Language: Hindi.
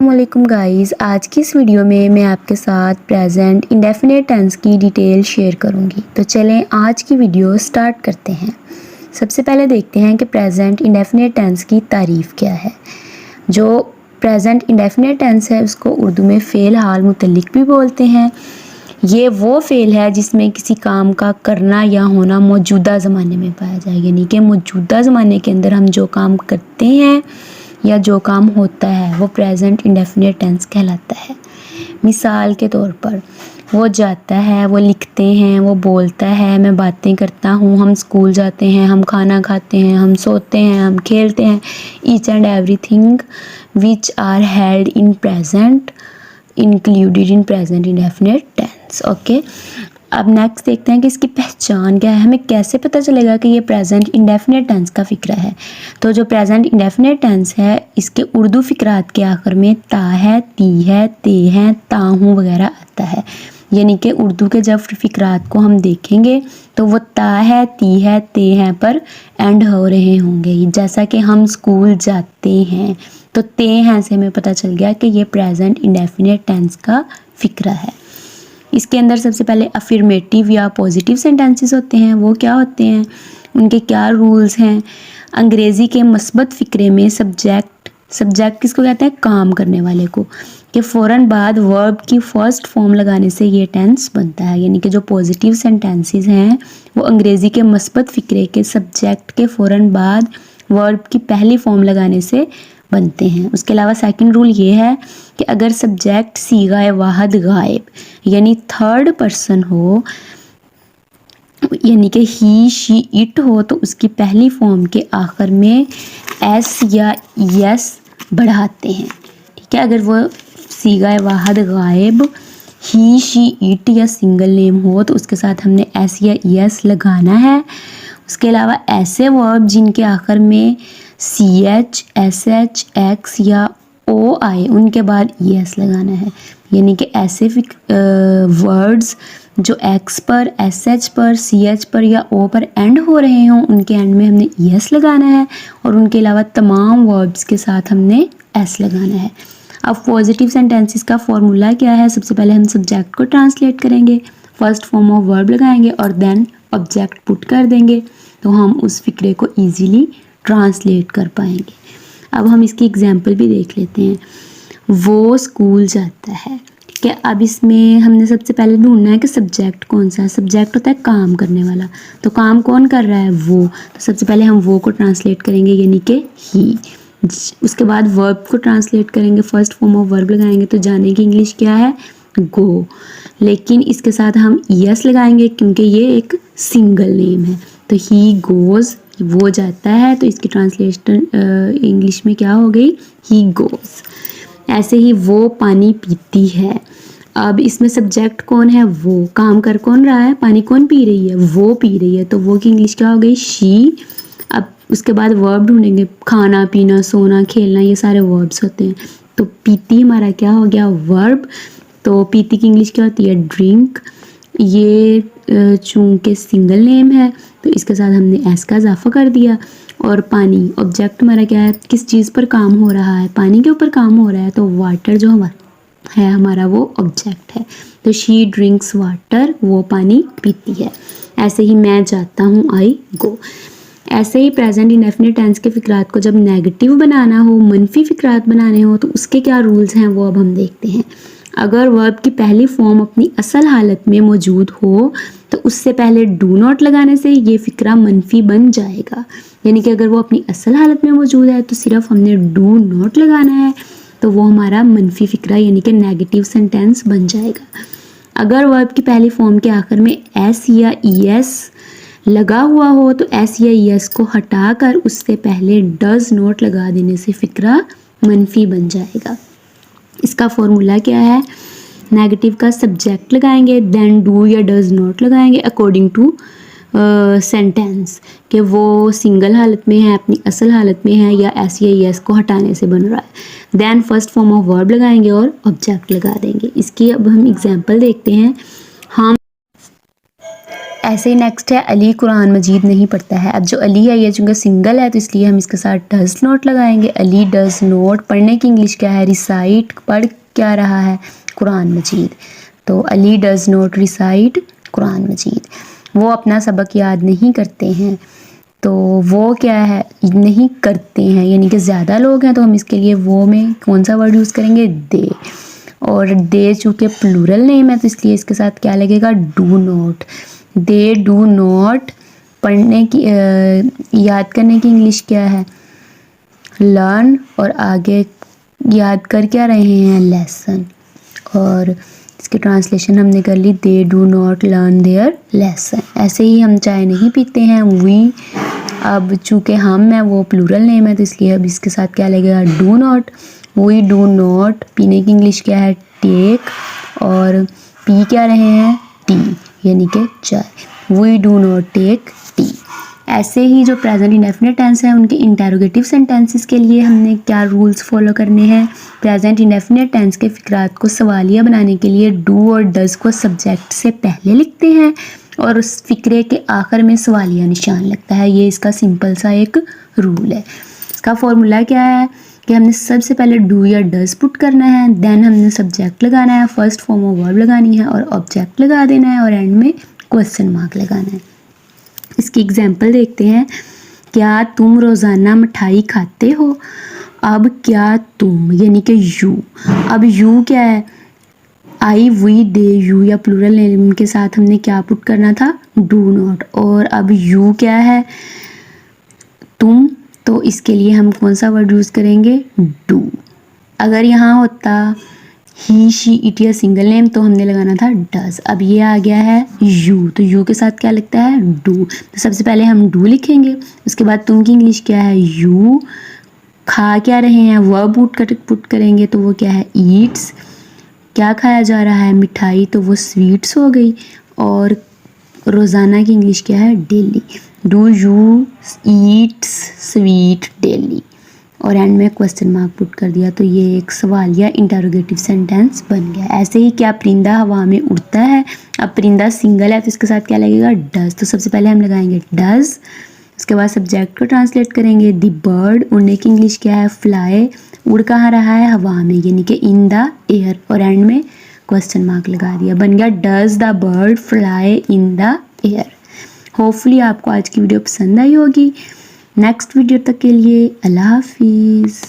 वालेकुम गाइस, आज की इस वीडियो में मैं आपके साथ प्रेजेंट इंडेफिनिट टेंस की डिटेल शेयर करूंगी। तो चलें आज की वीडियो स्टार्ट करते हैं। सबसे पहले देखते हैं कि प्रेजेंट इंडेफिनिट टेंस की तारीफ़ क्या है। जो प्रेजेंट इंडेफिनिट टेंस है उसको उर्दू में फ़ेल हाल मुतल्लिक भी बोलते हैं। ये वो फ़ेल है जिसमें किसी काम का करना या होना मौजूदा ज़माने में पाया जाए, यानी कि मौजूदा ज़माने के अंदर हम जो काम करते हैं या जो काम होता है वो प्रेजेंट इंडेफिनिट टेंस कहलाता है। मिसाल के तौर पर वो जाता है, वो लिखते हैं, वो बोलता है, मैं बातें करता हूँ, हम स्कूल जाते हैं, हम खाना खाते हैं, हम सोते हैं, हम खेलते हैं। Each and everything which are held in present included in present indefinite tense. Okay, अब नेक्स्ट देखते हैं कि इसकी पहचान क्या है, हमें कैसे पता चलेगा कि ये प्रेजेंट इंडेफिनिट टेंस का फ़िक्रा है। तो जो प्रेजेंट इंडेफिनिट टेंस है इसके उर्दू फ़िक्रात के आखिर में ता है, ती है, ते हैं, ताहूँ वगैरह आता है। यानी कि उर्दू के जब फ़िक्रात को हम देखेंगे तो वो ता है, ती है, ते हैं पर एंड हो रहे होंगे। जैसा कि हम स्कूल जाते हैं तो ते हैं से हमें पता चल गया कि ये प्रेजेंट इंडेफिनिट टेंस का फ़िक्रा है। इसके अंदर सबसे पहले अफर्मेटिव या पॉजिटिव सेंटेंसेस होते हैं। वो क्या होते हैं, उनके क्या रूल्स हैं। अंग्रेज़ी के मस्बत फ़िक्रे में सब्जेक्ट किसको कहते हैं, काम करने वाले को, के फ़ौरन बाद वर्ब की फ़र्स्ट फॉर्म लगाने से ये टेंस बनता है। यानी कि जो पॉजिटिव सेंटेंसेस हैं वो अंग्रेज़ी के मस्बत फ़िक्रे के सब्जेक्ट के फ़ौरन बाद वर्ब की पहली फॉर्म लगाने से बनते हैं। उसके अलावा सेकंड रूल ये है कि अगर सब्जेक्ट सीगाए वाहद गायब यानी थर्ड पर्सन हो, यानी कि ही, शी, इट हो, तो उसकी पहली फॉर्म के आखिर में एस या यस बढ़ाते हैं। ठीक है, अगर वो सीगाए वाहद गायब ही, शी, इट या सिंगल नेम हो तो उसके साथ हमने एस या यस लगाना है। उसके अलावा ऐसे वर्ब जिनके आखिर में C H, S H, X या ओ आए उनके बाद यस लगाना है। यानी कि ऐसे वर्ड्स जो एक्स पर, एस एच पर, सी एच पर या ओ पर एंड हो रहे हों उनके एंड में हमने यस लगाना है, और उनके अलावा तमाम वर्ब्स के साथ हमने एस लगाना है। अब पॉजिटिव सेंटेंसेस का फॉर्मूला क्या है, सबसे पहले हम सब्जेक्ट को ट्रांसलेट करेंगे, फर्स्ट फॉर्म ऑफ वर्ब लगाएंगे और देन ऑब्जेक्ट पुट कर देंगे, तो हम उस फिक्रे को ईजीली ट्रांसलेट कर पाएंगे। अब हम इसकी एग्जांपल भी देख लेते हैं। वो स्कूल जाता है, ठीक है। अब इसमें हमने सबसे पहले ढूंढना है कि सब्जेक्ट कौन सा है। सब्जेक्ट होता है काम करने वाला, तो काम कौन कर रहा है, वो। तो सबसे पहले हम वो को ट्रांसलेट करेंगे यानी कि ही। उसके बाद वर्ब को ट्रांसलेट करेंगे, फर्स्ट फॉर्म ऑफ वर्ब लगाएंगे, तो जाने की इंग्लिश क्या है, गो। लेकिन इसके साथ हम यस लगाएंगे क्योंकि ये एक सिंगल नेम है। तो ही गोज़, वो जाता है, तो इसकी ट्रांसलेशन इंग्लिश में क्या हो गई, ही गोज़। ऐसे ही वो पानी पीती है। अब इसमें सब्जेक्ट कौन है, वो। काम कर कौन रहा है, पानी कौन पी रही है, वो पी रही है, तो वो की इंग्लिश क्या हो गई, शी। अब उसके बाद वर्ब ढूंढेंगे, खाना, पीना, सोना, खेलना, ये सारे वर्ब्स होते हैं। तो पीती हमारा क्या हो गया, वर्ब। तो पीती की इंग्लिश क्या होती है, ड्रिंक। ये चूँकि सिंगल नेम है तो इसके साथ हमने एस का इजाफा कर दिया। और पानी, ऑब्जेक्ट हमारा क्या है, किस चीज़ पर काम हो रहा है, पानी के ऊपर काम हो रहा है, तो वाटर जो हमारा है हमारा वो ऑब्जेक्ट है। तो शी ड्रिंक्स वाटर, वो पानी पीती है। ऐसे ही मैं जाता हूँ, आई गो। ऐसे ही प्रेजेंट इंडेफिनिट टेंस के फिक्रात को जब नेगेटिव बनाना हो, मनफी फिक्रात बनाने हो, तो उसके क्या रूल्स हैं वो अब हम देखते हैं। अगर वर्ब की पहली फॉर्म अपनी असल हालत में मौजूद हो तो उससे पहले डू नॉट लगाने से ये फिक्रा मनफी बन जाएगा। यानी कि अगर वो अपनी असल हालत में मौजूद है तो सिर्फ हमने डू नॉट लगाना है, तो वो हमारा मनफी फिक्रा यानी कि नेगेटिव सेंटेंस बन जाएगा। अगर वर्ब की पहली फॉर्म के आखिर में एस या ई एस लगा हुआ हो तो एस या ई एस को हटाकर उससे पहले डज नॉट लगा देने से फिक्रा मनफी बन जाएगा। इसका फॉर्मूला क्या है, नेगेटिव का सब्जेक्ट लगाएंगे, देन डू या डज नॉट लगाएंगे अकॉर्डिंग टू सेंटेंस, कि वो सिंगल हालत में है, अपनी असल हालत में है, या एस या यस को हटाने से बन रहा है। Then first form of verb लगाएंगे और ऑब्जेक्ट लगा देंगे। इसकी अब हम एग्जांपल देखते हैं। हम ऐसे ही नेक्स्ट है अली कुरान मजीद नहीं पढ़ता है। अब जो अली है ये चूँकि सिंगल है तो इसलिए हम इसके साथ डज नॉट लगाएंगे। अली डज नॉट, पढ़ने की इंग्लिश क्या है, रिसाइट, पढ़ क्या रहा है, कुरान मजीद। तो Ali does not recite Quran मजीद। वो अपना सबक याद नहीं करते हैं, तो वो क्या है, नहीं करते हैं, यानी कि ज़्यादा लोग हैं तो हम इसके लिए वो में कौन सा वर्ड यूज़ करेंगे, दे। और दे चूँकि प्लूरल नेम है तो इसलिए इसके साथ क्या लगेगा, do not. They do not, पढ़ने की याद करने की इंग्लिश क्या है, लर्न, और आगे याद कर क्या रहे हैं, लेसन। और इसकी ट्रांसलेशन हमने कर ली, they do not learn their lesson. ऐसे ही हम चाय नहीं पीते हैं, वी। अब चूँकि हम है वो प्लूरल नेम है तो इसलिए अब इसके साथ क्या लगेगा, do not. We do not, पीने की इंग्लिश क्या है, टेक, और पी क्या रहे हैं, टी, यानी कि चाय। We do not take tea. ऐसे ही जो प्रेजेंट इंडेफिनिट टेंस है उनके इंटेरोगेटिव सेंटेंसेस के लिए हमने क्या रूल्स फॉलो करने हैं। प्रेजेंट इंडेफिनिट टेंस के फिक्रात को सवालिया बनाने के लिए डू और डज को सब्जेक्ट से पहले लिखते हैं और उस फिक्रे के आखिर में सवालिया निशान लगता है। ये इसका सिंपल सा एक रूल है। इसका फॉर्मूला क्या है कि हमने सबसे पहले डू या डज पुट करना है, देन हमने सब्जेक्ट लगाना है, फर्स्ट फॉर्म ऑफ वर्ब लगानी है और ऑब्जेक्ट लगा देना है और एंड में क्वेश्चन मार्क लगाना है। इसकी एग्जाम्पल देखते हैं। क्या तुम रोज़ाना मिठाई खाते हो। अब क्या तुम, यानी कि यू। अब यू क्या है, आई वी दे यू या प्लूरल नेम के साथ हमने क्या पुट करना था, डू नॉट। और अब यू क्या है, तुम, तो इसके लिए हम कौन सा वर्ड यूज़ करेंगे, डू। अगर यहाँ होता ही शी इट या सिंगल नेम तो हमने लगाना था डज। अब ये आ गया है यू, तो यू के साथ क्या लगता है, डू। तो सबसे पहले हम डू लिखेंगे, उसके बाद तुम की इंग्लिश क्या है, यू। खा क्या रहे हैं, वर्ब पुट करेंगे तो वो क्या है, ईट्स। क्या खाया जा रहा है, मिठाई, तो वो स्वीट्स हो गई। और रोज़ाना की इंग्लिश क्या है, daily. Do you Yeats sweet daily. और एंड में क्वेश्चन मार्क पुट कर दिया तो ये एक सवाल या इंटरोगेटिव सेंटेंस बन गया। ऐसे ही क्या परिंदा हवा में उड़ता है। अब परिंदा सिंगल है तो इसके साथ क्या लगेगा, डज। तो सबसे पहले हम लगाएंगे डज, उसके बाद सब्जेक्ट को ट्रांसलेट करेंगे, द बर्ड। उड़ने की इंग्लिश क्या है, फ्लाई। उड़ कहाँ रहा है, हवा में, यानी कि इन द एयर। और एंड में क्वेश्चन मार्क लगा दिया, बन गया does the bird fly in the air. Hopefully आपको आज की वीडियो पसंद आई होगी। नेक्स्ट वीडियो तक के लिए अल्लाह हाफिज़।